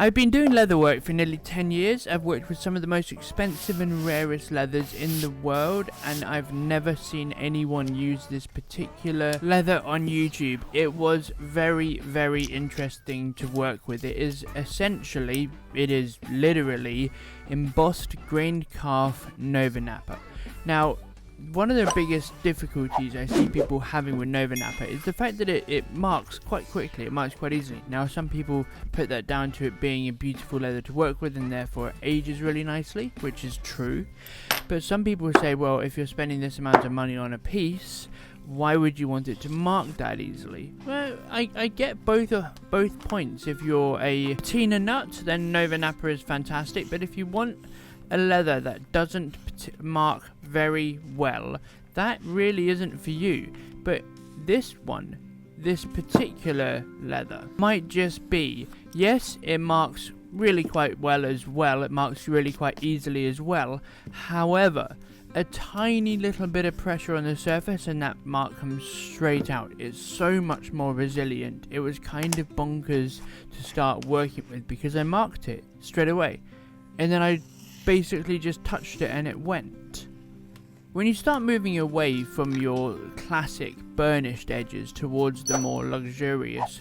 I've been doing leather work for nearly 10 years. I've worked with some of the most expensive and rarest leathers in the world, and I've never seen anyone use this particular leather on YouTube. It was very, very interesting to work with. It is literally embossed grained calf Nova Nappa. Now, one of the biggest difficulties I see people having with Nova Nappa is the fact that it marks quite quickly, it marks quite easily. Now, some people put that down to it being a beautiful leather to work with and therefore it ages really nicely, which is true. But some people say, well, if you're spending this amount of money on a piece, why would you want it to mark that easily? Well, I get both points. If you're a patina nut, then Nova Nappa is fantastic, but if you want a leather that doesn't mark very well, that really isn't for you. But this particular leather might just be, yes, it marks really quite well as well, it marks really quite easily as well. However, a tiny little bit of pressure on the surface and that mark comes straight out. It's so much more resilient. It was kind of bonkers to start working with because I marked it straight away and then I basically just touched it and it went. When you start moving away from your classic burnished edges towards the more luxurious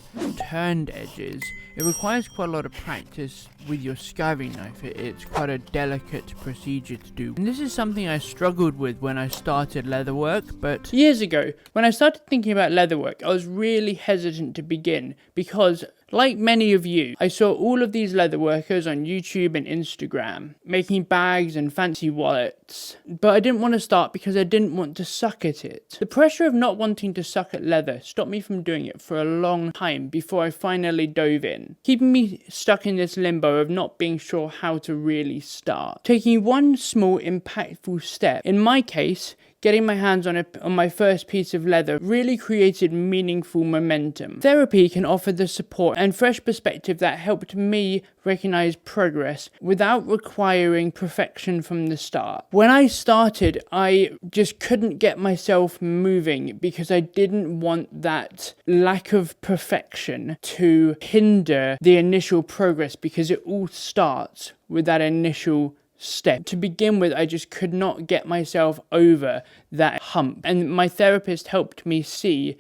turned edges, it requires quite a lot of practice with your skiving knife. It's quite a delicate procedure to do. And this is something I struggled with when I started leatherwork, but years ago, when I started thinking about leatherwork, I was really hesitant to begin because, like many of you, I saw all of these leatherworkers on YouTube and Instagram making bags and fancy wallets, but I didn't want to start because I didn't want to suck at it. The pressure of not wanting to suck at leather stopped me from doing it for a long time before I finally dove in, keeping me stuck in this limbo of not being sure how to really start. Taking one small impactful step, in my case, getting my hands on my first piece of leather really created meaningful momentum. Therapy can offer the support and fresh perspective that helped me recognize progress without requiring perfection from the start. When I started, I just couldn't get myself moving because I didn't want that lack of perfection to hinder the initial progress, because it all starts with that initial step. To begin with, I just could not get myself over that hump, and my therapist helped me see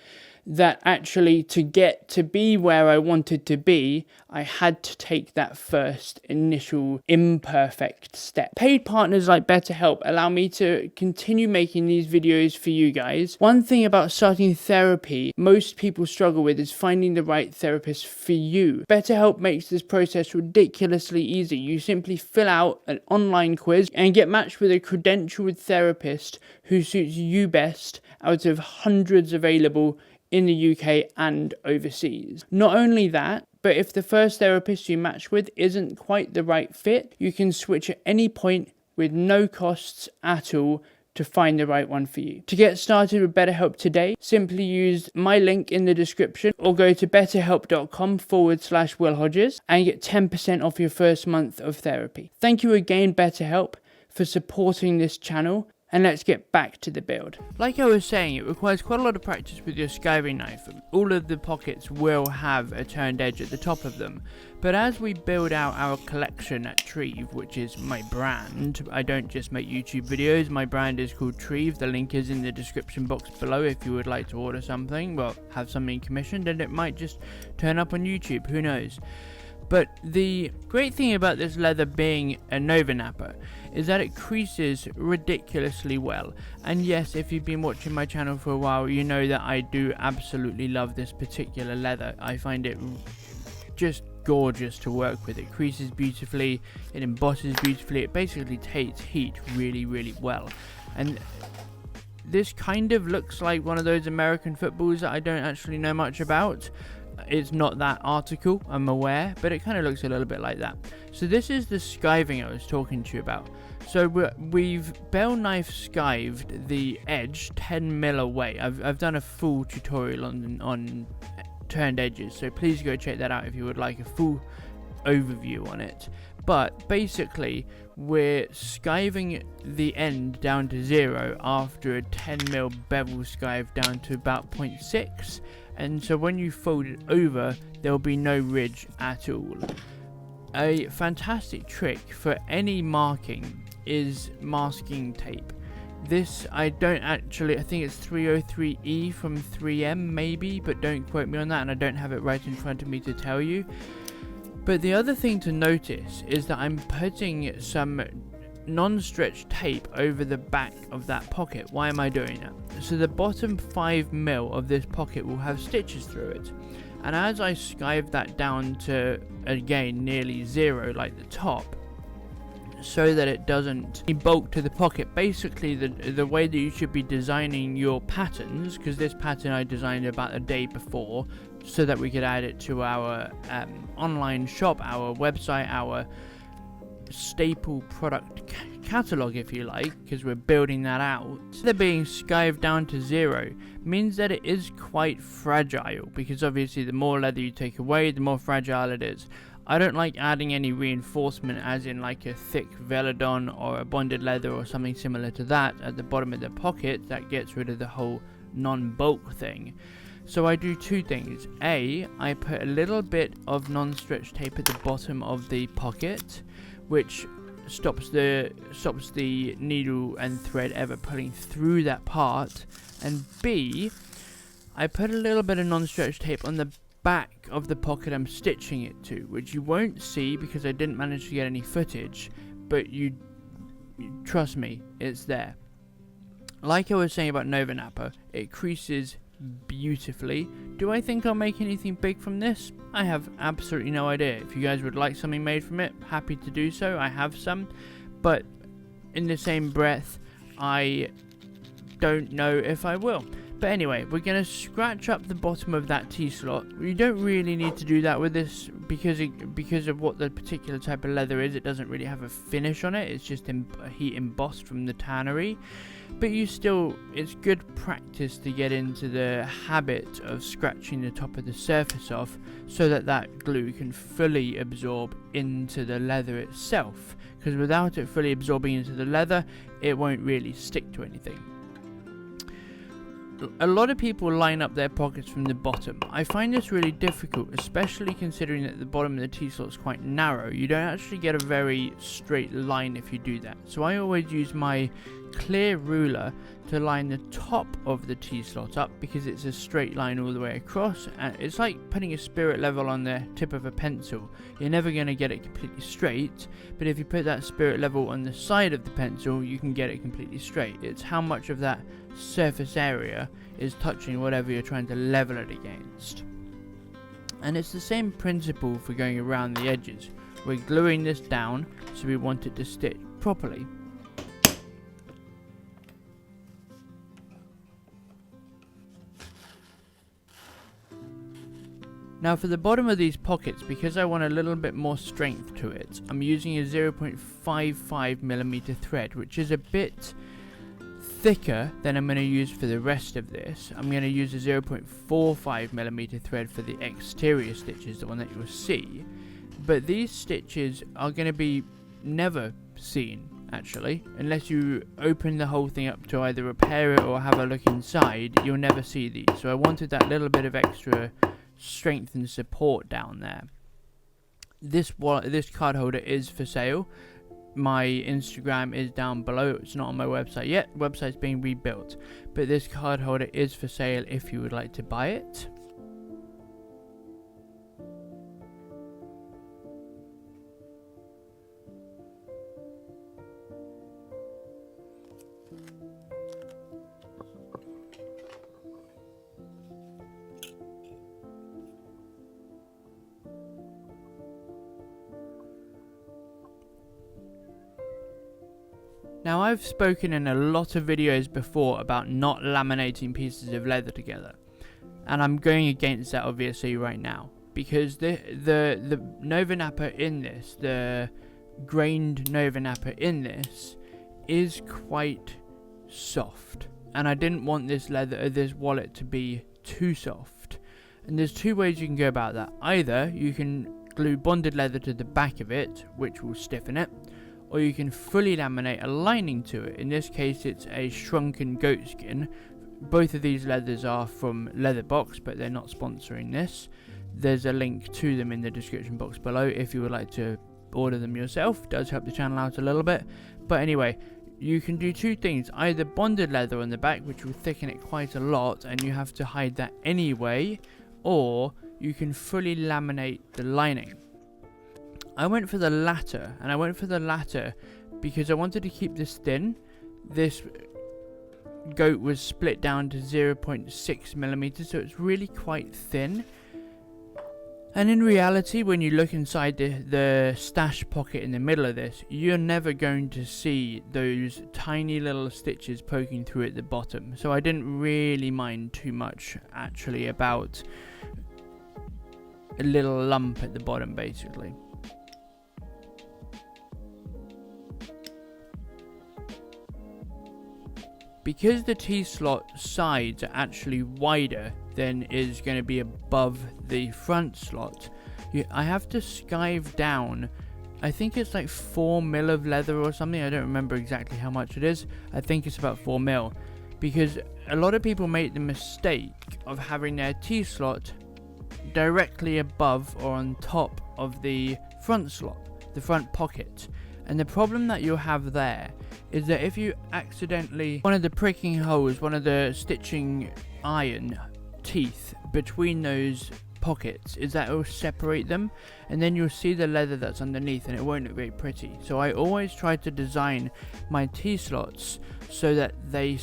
that actually to get to be where I wanted to be, I had to take that first initial imperfect step. Paid partners like BetterHelp allow me to continue making these videos for you guys. One thing about starting therapy most people struggle with is finding the right therapist for you. BetterHelp makes this process ridiculously easy. You simply fill out an online quiz and get matched with a credentialed therapist who suits you best out of hundreds available in the UK and overseas. Not only that, but if the first therapist you match with isn't quite the right fit, you can switch at any point with no costs at all to find the right one for you. To get started with BetterHelp today, simply use my link in the description or go to betterhelp.com/Will Hodges and get 10% off your first month of therapy. Thank you again, BetterHelp, for supporting this channel. And let's get back to the build. Like I was saying, it requires quite a lot of practice with your skiving knife. All of the pockets will have a turned edge at the top of them. But as we build out our collection at Treve, which is my brand, I don't just make YouTube videos, my brand is called Treve. The link is in the description box below if you would like to order something, well, have something commissioned, and it might just turn up on YouTube, who knows. But the great thing about this leather being a Nova Nappa is that it creases ridiculously well. And yes, if you've been watching my channel for a while, you know that I do absolutely love this particular leather. I find it just gorgeous to work with. It creases beautifully, it embosses beautifully, it basically takes heat really, really well. And this kind of looks like one of those American footballs that I don't actually know much about. It's not that article, I'm aware, but it kind of looks a little bit like that. So this is the skiving I was talking to you about. So we've bell knife skived the edge 10mm away. I've done a full tutorial on turned edges, so please go check that out if you would like a full overview on it. But basically, we're skiving the end down to 0 after a 10mm bevel skive down to about 0.6. And so when you fold it over, there will be no ridge at all. a fantastic trick for any marking is masking tape. This, I think it's 303E from 3M maybe, but don't quote me on that, and I don't have it right in front of me to tell you. But the other thing to notice is that I'm putting some non-stretch tape over the back of that pocket. Why am I doing that? So the bottom 5mm of this pocket will have stitches through it, and as I skive that down to, again, nearly 0 like the top, so that it doesn't bulk to the pocket. Basically, the way that you should be designing your patterns, because this pattern I designed about a day before so that we could add it to our online shop, our website, our staple product catalog, if you like, because we're building that out. They're being skived down to 0 means that it is quite fragile, because obviously the more leather you take away, the more fragile it is. I don't like adding any reinforcement, as in like a thick velodon or a bonded leather or something similar to that at the bottom of the pocket. That gets rid of the whole non-bulk thing. So I do two things. A, I put a little bit of non-stretch tape at the bottom of the pocket, which stops the needle and thread ever pulling through that part. And B, I put a little bit of non-stretch tape on the back of the pocket I'm stitching it to, which you won't see because I didn't manage to get any footage, but you trust me, it's there. Like I was saying about Nova Nappa, it creases beautifully. Do I think I'll make anything big from this? I have absolutely no idea. If you guys would like something made from it, happy to do so. I have some, but in the same breath, I don't know if I will. But anyway, we're going to scratch up the bottom of that T-slot. You don't really need to do that with this because of what the particular type of leather is. It doesn't really have a finish on it. It's just heat embossed from the tannery. But it's good practice to get into the habit of scratching the top of the surface off so that glue can fully absorb into the leather itself. Because without it fully absorbing into the leather, it won't really stick to anything. A lot of people line up their pockets from the bottom. I find this really difficult, especially considering that the bottom of the T-slot is quite narrow. You don't actually get a very straight line if you do that. So I always use my clear ruler to line the top of the T-slot up, because it's a straight line all the way across, and it's like putting a spirit level on the tip of a pencil. You're never going to get it completely straight, but if you put that spirit level on the side of the pencil, you can get it completely straight. It's how much of that surface area is touching whatever you're trying to level it against. And it's the same principle for going around the edges. We're gluing this down, so we want it to stitch properly. Now for the bottom of these pockets, because I want a little bit more strength to it, I'm using a 0.55mm thread, which is a bit thicker than I'm going to use for the rest of this. I'm going to use a 0.45mm thread for the exterior stitches, the one that you'll see. But these stitches are going to be never seen, actually. Unless you open the whole thing up to either repair it or have a look inside, you'll never see these. So I wanted that little bit of extra strength and support down there. This card holder is for sale. My Instagram is down below. It's not on my website yet. Website's being rebuilt, but this card holder is for sale if you would like to buy it. Now, I've spoken in a lot of videos before about not laminating pieces of leather together, and I'm going against that obviously right now, because the Nova Nappa in this, the grained Nova Nappa in this, is quite soft, and I didn't want this wallet to be too soft. And there's two ways you can go about that. Either you can glue bonded leather to the back of it, which will stiffen it, or you can fully laminate a lining to it. In this case, it's a shrunken goat skin. Both of these leathers are from Leatherbox, but they're not sponsoring this. there's a link to them in the description box below if you would like to order them yourself. It does help the channel out a little bit. But anyway, you can do two things: either bonded leather on the back, which will thicken it quite a lot and you have to hide that anyway, or you can fully laminate the lining. I went for the latter, and I went for the latter because I wanted to keep this thin. This goat was split down to 0.6 millimeters, so it's really quite thin. And in reality, when you look inside the stash pocket in the middle of this, you're never going to see those tiny little stitches poking through at the bottom. So I didn't really mind too much actually about a little lump at the bottom basically. Because the T-slot sides are actually wider than is going to be above the front slot, I have to skive down, I think it's like 4 mil of leather or something. I don't remember exactly how much it is. I think it's about 4 mil, because a lot of people make the mistake of having their T-slot directly above or on top of the front slot, the front pocket. And the problem that you'll have there is that if you accidentally, one of the pricking holes, one of the stitching iron teeth between those pockets, is that it will separate them, and then you'll see the leather that's underneath and it won't look very pretty. So I always try to design my T-slots so that they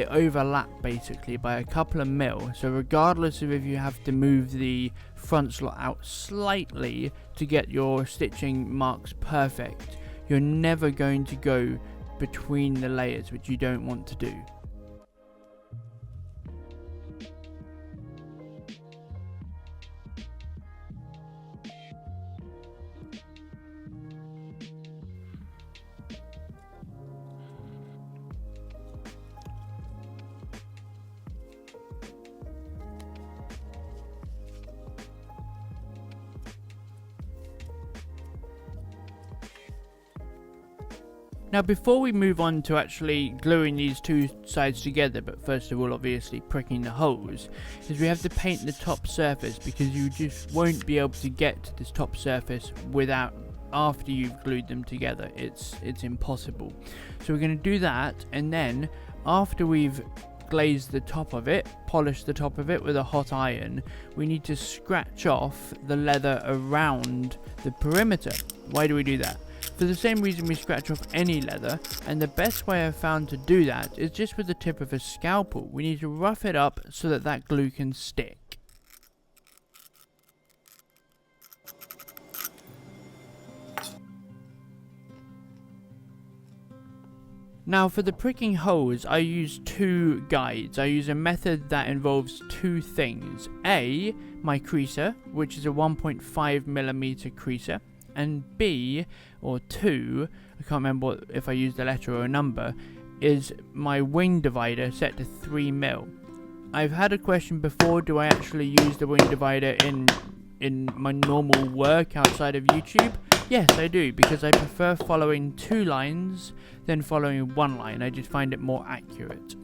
overlap basically by a couple of mil. So regardless of if you have to move the front slot out slightly to get your stitching marks perfect, you're never going to go between the layers, which you don't want to do. Now before we move on to actually gluing these two sides together, but first of all obviously pricking the holes, is we have to paint the top surface, because you just won't be able to get to this top surface without, after you've glued them together. It's impossible. So we're going to do that, and then after we've glazed the top of it, polished the top of it with a hot iron, we need to scratch off the leather around the perimeter. Why do we do that? For the same reason we scratch off any leather, and the best way I've found to do that is just with the tip of a scalpel. We need to rough it up so that that glue can stick. Now for the pricking holes, I use two guides. I use a method that involves two things. A, my creaser, which is a 1.5 millimeter creaser, and B, or 2, I can't remember if I used a letter or a number, is my wing divider set to 3 mil. I've had a question before, do I actually use the wing divider in my normal work outside of YouTube? Yes, I do, because I prefer following 2 lines than following 1 line. I just find it more accurate.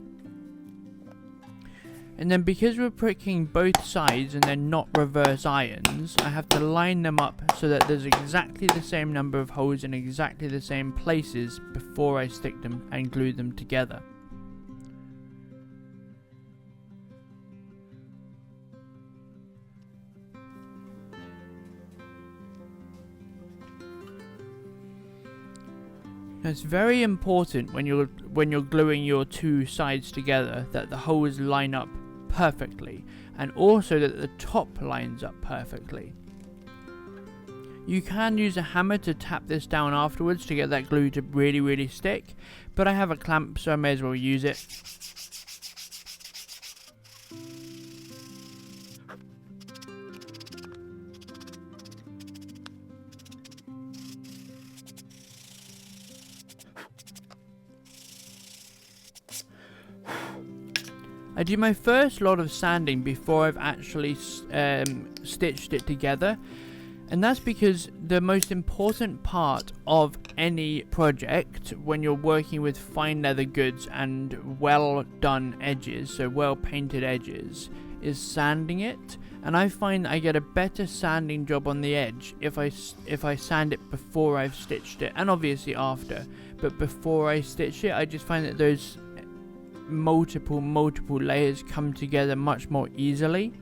And then because we're pricking both sides and they're not reverse irons, I have to line them up so that there's exactly the same number of holes in exactly the same places before I stick them and glue them together. Now it's very important when you're gluing your two sides together that the holes line up perfectly, and also that the top lines up perfectly. You can use a hammer to tap this down afterwards to get that glue to really stick, but I have a clamp, so I may as well use it. I do my first lot of sanding before I've actually stitched it together, and that's because the most important part of any project when you're working with fine leather goods and well done edges, so well painted edges, is sanding it. and I find I get a better sanding job on the edge if I sand it before I've stitched it, and obviously after, but before I stitch it I just find that those multiple layers come together much more easily.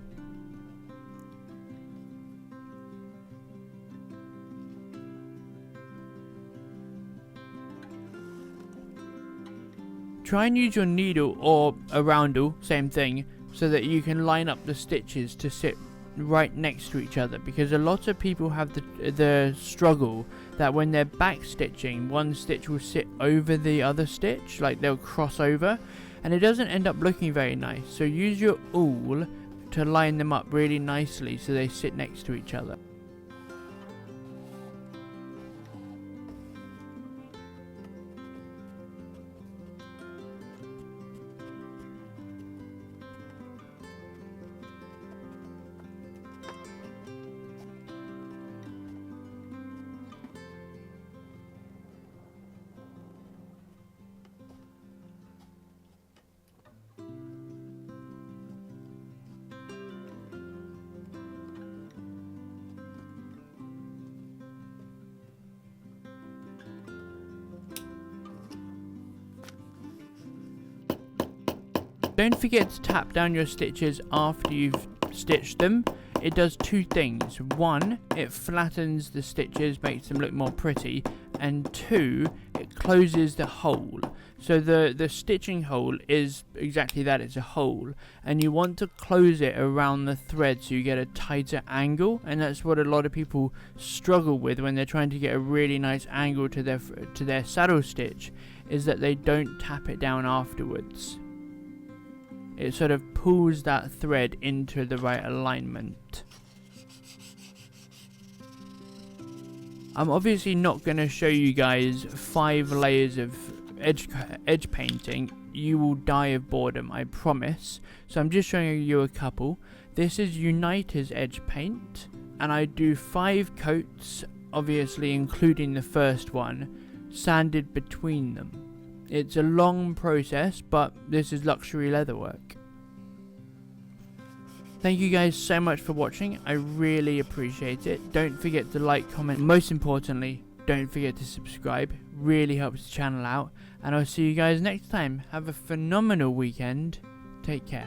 Try and use your needle or a roundel, same thing, so that you can line up the stitches to sit right next to each other, because a lot of people have the struggle that when they're back stitching, one stitch will sit over the other stitch, like they'll cross over, and it doesn't end up looking very nice. So use your awl to line them up really nicely so they sit next to each other. Don't forget to tap down your stitches after you've stitched them. It does two things. One, it flattens the stitches, makes them look more pretty, and two, it closes the hole. So the stitching hole is exactly that, it's a hole, and you want to close it around the thread so you get a tighter angle, and that's what a lot of people struggle with when they're trying to get a really nice angle to their saddle stitch, is that they don't tap it down afterwards. It sort of pulls that thread into the right alignment. I'm obviously not going to show you guys 5 layers of edge painting. You will die of boredom, I promise. So I'm just showing you a couple. This is Uniter's edge paint, and I do 5 coats, obviously including the first one, sanded between them. It's a long process, but this is luxury leatherwork. Thank you guys so much for watching. I really appreciate it. Don't forget to like, comment. Most importantly, don't forget to subscribe. Really helps the channel out. And I'll see you guys next time. Have a phenomenal weekend. Take care.